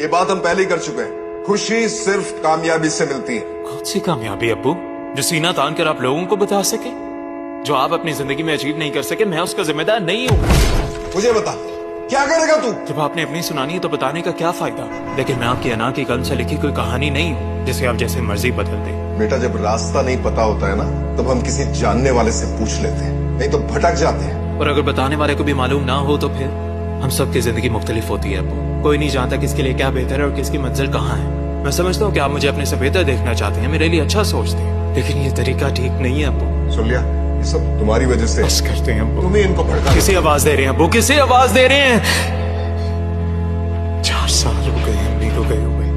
ये बात हम पहले ही कर चुके हैं। खुशी सिर्फ कामयाबी से मिलती है। कौन सी कामयाबी अब्बू जो सीना तान कर आप लोगों को बता सके? जो आप अपनी जिंदगी में अचीव नहीं कर सके, मैं उसका जिम्मेदार नहीं हूँ। मुझे बता, क्या करेगा तू? जब आपने अपनी सुनानी है तो बताने का क्या फायदा? लेकिन मैं आपकी अना की कलम से लिखी कोई कहानी नहीं हूँ जिसे आप जैसे मर्जी बदल दे। बेटा, जब रास्ता नहीं पता होता है ना, तब हम किसी जानने वाले से पूछ लेते हैं, नहीं तो भटक जाते हैं। और अगर बताने वाले को भी मालूम ना हो तो फिर हम सबकी जिंदगी मुख्तलिफ होती है अब्बू। कोई नहीं जानता किसके लिए क्या बेहतर है और किसकी मंजिल कहाँ है। मैं समझता हूँ कि आप मुझे अपने से बेहतर देखना चाहते हैं, मेरे लिए अच्छा सोचते हैं, लेकिन ये तरीका ठीक नहीं है अब्बू। सुन लिया, ये सब तुम्हारी वजह से। बस करते हैं अब्बू। तुम ही इनको भड़का। किसे आवाज दे रहे हैं अब्बू? किसे आवाज दे रहे हैं? 4 साल हो गए अम्मी को गए हुए,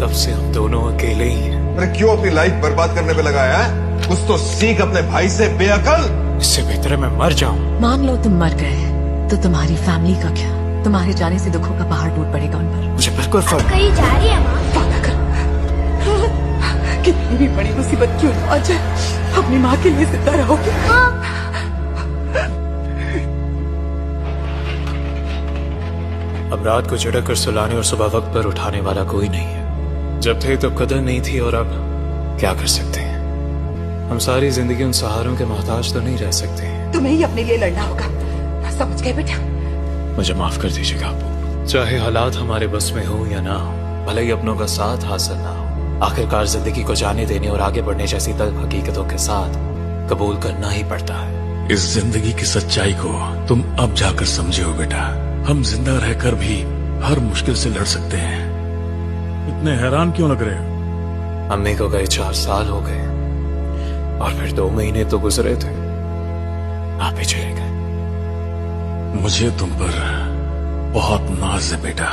तब से हम दोनों अकेले ही हैं। अरे क्यों अपनी लाइफ बर्बाद करने पे लगाया है? कुछ तो सीख अपने भाई से, बेअकल। इससे बेहतर है मैं मर जाऊं। मान लो तुम मर गए तो तुम्हारी फैमिली का क्या? तुम्हारे जाने से दुखों का पहाड़ टूट पड़ेगा उन पर। मुझे बिल्कुल फर्क। कहीं जा रही है माँ? वादा करो, कितनी भी बड़ी मुसीबत क्यों ना आ जाए, अपनी माँ के लिए जिंदा रहोगे। अब रात को झटक कर सुलाने और सुबह वक्त पर उठाने वाला कोई नहीं है। जब थे तब कदर नहीं थी, और अब क्या कर सकते हैं? हम सारी जिंदगी उन सहारों के मोहताज तो नहीं रह सकते। तुम्हें ही अपने लिए लड़ना होगा, समझ गए बेटा? मुझे माफ कर दीजिएगा अब्बू। चाहे हालात हमारे बस में हो या ना हो, भले ही अपनों का साथ हासिल ना हो, आखिरकार जिंदगी को जाने देने और आगे बढ़ने जैसी तल्ख हकीकतों के साथ कबूल करना ही पड़ता है। इस जिंदगी की सच्चाई को तुम अब जाकर समझे हो बेटा। हम जिंदा रहकर भी हर मुश्किल से लड़ सकते हैं। इतने हैरान क्यों लग रहे हो? अम्मी को गए 4 साल हो गए, और फिर 2 महीने तो गुजरे थे, आप ही चले गए। मुझे तुम पर बहुत नाज है बेटा।